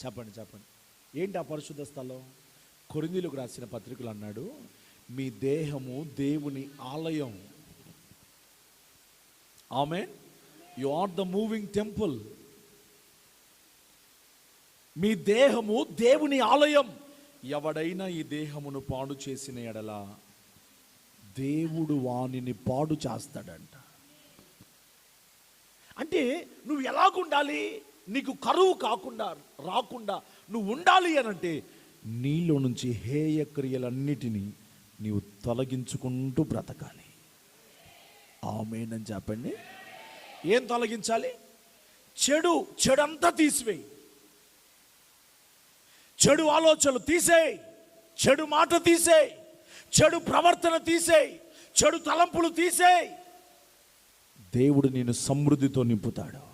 చెప్పండి. ఏంటి ఆ పరిశుద్ధ స్థలం? కొరింథీయులకు రాసిన పత్రికలు అన్నాడు, మీ దేహము దేవుని ఆలయం. Amen. You are the moving temple. మీ దేహము దేవుని ఆలయం. ఎవడైనా ఈ దేహమును పాడు చేసిన ఎడల దేవుడు వానిని పాడు చేస్తాడంట. అంటే నువ్వు ఎలాగుండాలి? నీకు కరువు రాకుండా నువ్వు ఉండాలి అనంటే నీలో నుంచి హేయ క్రియలన్నిటినీ నీవు తొలగించుకుంటూ బ్రతకాలి. ఆమేన్ అని చెప్పండి. ఏం తొలగించాలి? చెడంతా తీసివేయి. చెడు ఆలోచనలు తీసేయి, చెడు మాట తీసేయి, చెడు ప్రవర్తన తీసేయి, చెడు తలంపులు తీసేయి. దేవుడు నిన్ను సమృద్ధితో నింపుతాడు.